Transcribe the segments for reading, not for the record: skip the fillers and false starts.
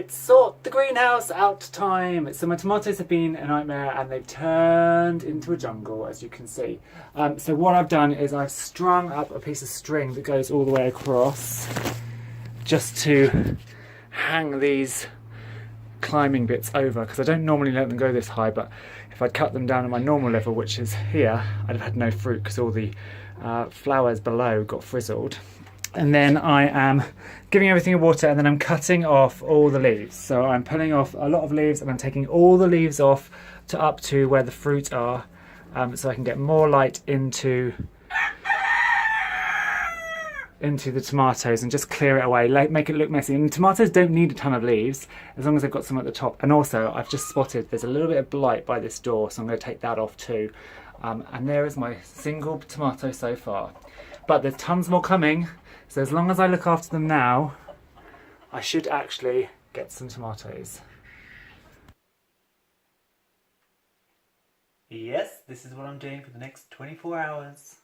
It's sort the greenhouse out time. So my tomatoes have been a nightmare and they've turned into a jungle, as you can see. So what I've done is I've strung up a piece of string that goes all the way across just to hang these climbing bits over, because I don't normally let them go this high, but if I'd cut them down at my normal level, which is here, I'd have had no fruit because all the flowers below got frizzled. And then I am giving everything a water, and then I'm cutting off all the leaves. So I'm pulling off a lot of leaves and I'm taking all the leaves off to up to where the fruit are, so I can get more light into the tomatoes and just clear it away, make it look messy. And tomatoes don't need a ton of leaves as long as they've got some at the top. And also I've just spotted there's a little bit of blight by this door, so I'm going to take that off too. And there is my single tomato so far, but there's tons more coming. So as long as I look after them now, I should actually get some tomatoes. Yes, this is what I'm doing for the next 24 hours.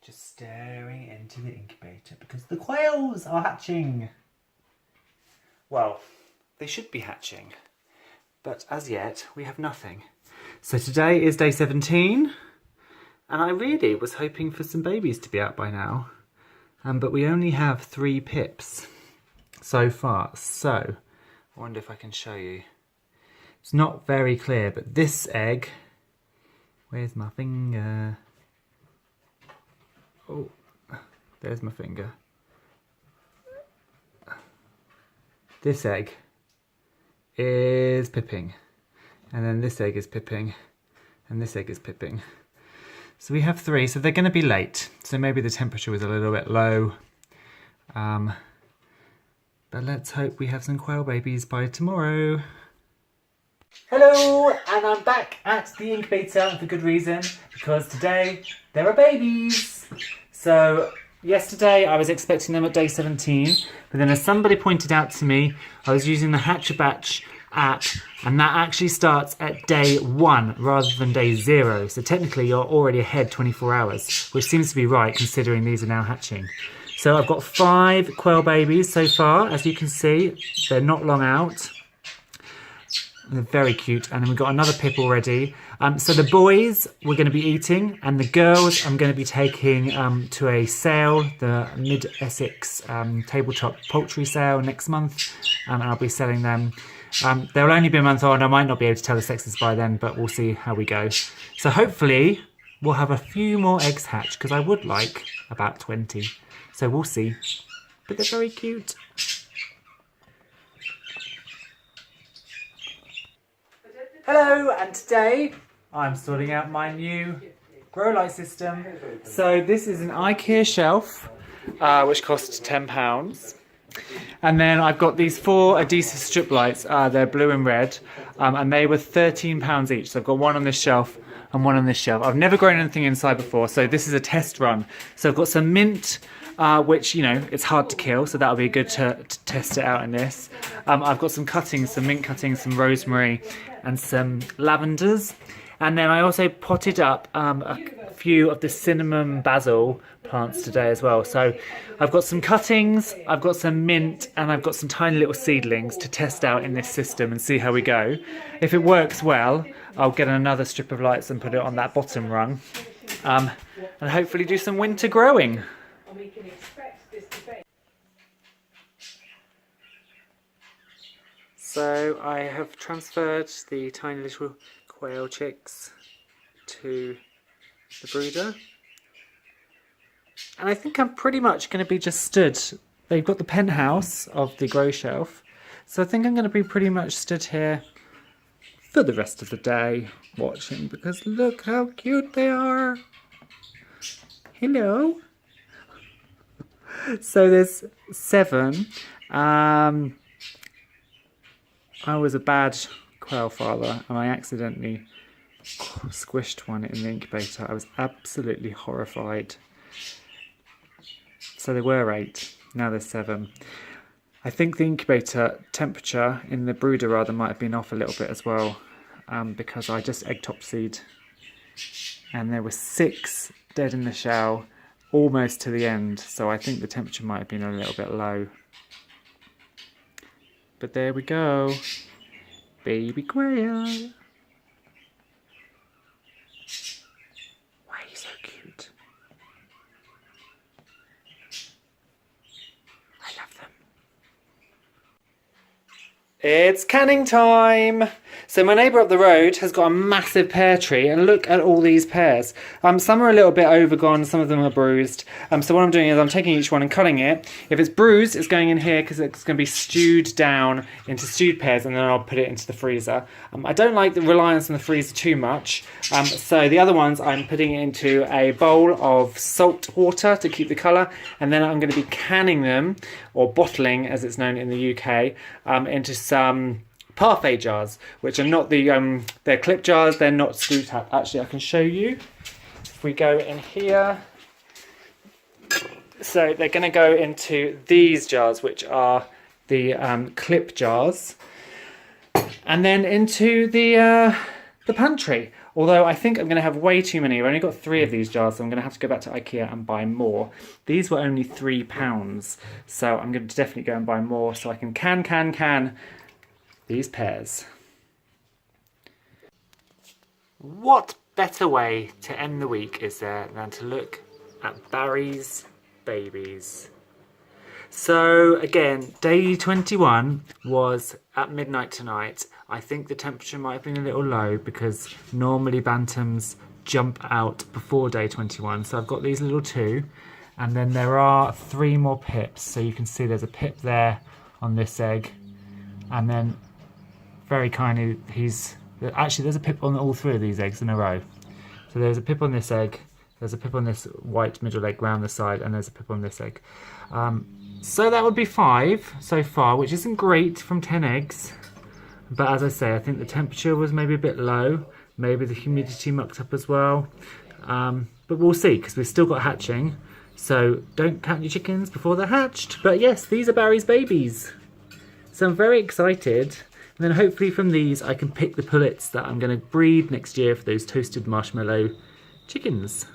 Just staring into the incubator because the quails are hatching. Well, they should be hatching, but as yet we have nothing. So today is day 17, and I really was hoping for some babies to be out by now. But we only have 3 pips so far, so I wonder if I can show you. It's not very clear, but this egg, where's my finger? Oh, there's my finger. This egg is pipping, and then this egg is pipping, and this egg is pipping. So we have 3, so they're going to be late. So maybe the temperature was a little bit low. But let's hope we have some quail babies by tomorrow. Hello, and I'm back at the incubator for good reason, because today there are babies. So yesterday I was expecting them at day 17, but then as somebody pointed out to me, I was using the Hatch a Batch app, and that actually starts at day 1 rather than day 0. So technically you're already ahead 24 hours, which seems to be right considering these are now hatching. So I've got 5 quail babies so far, as you can see. They're not long out. They're very cute, and then we've got another pip already. So the boys we're going to be eating, and the girls I'm going to be taking to a sale, the Mid-Essex tabletop poultry sale next month, and I'll be selling them. They'll only be a month old. I might not be able to tell the sexes by then, but we'll see how we go. So hopefully we'll have a few more eggs hatch, because I would like about 20. So we'll see. But they're very cute. Hello, and today I'm sorting out my new grow light system. So this is an IKEA shelf, which cost £10. And then I've got these 4 adhesive strip lights. They're blue and red, and they were £13 each. So I've got one on this shelf and one on this shelf. I've never grown anything inside before, so this is a test run. So I've got some mint, which, you know, it's hard to kill, so that'll be good to test it out in this. I've got some cuttings, some mint cuttings, some rosemary and some lavenders. And then I also potted up a few of the cinnamon basil plants today as well. So I've got some cuttings, I've got some mint, and I've got some tiny little seedlings to test out in this system and see how we go. If it works well, I'll get another strip of lights and put it on that bottom rung, and hopefully do some winter growing. So I have transferred the tiny little quail chicks to the brooder, and I think I'm pretty much going to be just stood. They've got the penthouse of the grow shelf, so I think I'm going to be pretty much stood here for the rest of the day watching, because look how cute they are. Hello. So there's 7. I was a bad quail father and I accidentally squished one in the incubator. I was absolutely horrified. So there were 8, now there's 7. I think the incubator temperature in the brooder rather might have been off a little bit as well, because I just egg topsied, and there were 6 dead in the shell almost to the end, so I think the temperature might have been a little bit low. But there we go. Baby quail. Why are you so cute? I love them. It's canning time! So my neighbour up the road has got a massive pear tree, and look at all these pears. Some are a little bit overgone, some of them are bruised. So what I'm doing is I'm taking each one and cutting it. If it's bruised, it's going in here because it's going to be stewed down into stewed pears, and then I'll put it into the freezer. I don't like the reliance on the freezer too much, so the other ones I'm putting into a bowl of salt water to keep the colour, and then I'm going to be canning them, or bottling as it's known in the UK, into some parfait jars, which are not the they're clip jars, they're not screw top. Actually, I can show you if we go in here. So they're going to go into these jars, which are the clip jars, and then into the pantry. Although I think I'm going to have way too many. I've only got 3 of these jars, so I'm going to have to go back to IKEA and buy more. These were only £3, so I'm going to definitely go and buy more so I can can these pears. What better way to end the week is there than to look at Barry's babies? So again, day 21 was at midnight tonight. I think the temperature might have been a little low because normally bantams jump out before day 21. So I've got these little 2, and then there are 3 more pips. So you can see there's a pip there on this egg, and then very kindly, there's a pip on all 3 of these eggs in a row. So there's a pip on this egg, there's a pip on this white middle egg round the side, and there's a pip on this egg. So that would be 5 so far, which isn't great from 10 eggs. But as I say, I think the temperature was maybe a bit low. Maybe the humidity mucked up as well. But we'll see, because we've still got hatching. So don't count your chickens before they're hatched. But yes, these are Barry's babies. So I'm very excited. And then hopefully from these I can pick the pullets that I'm going to breed next year for those toasted marshmallow chickens.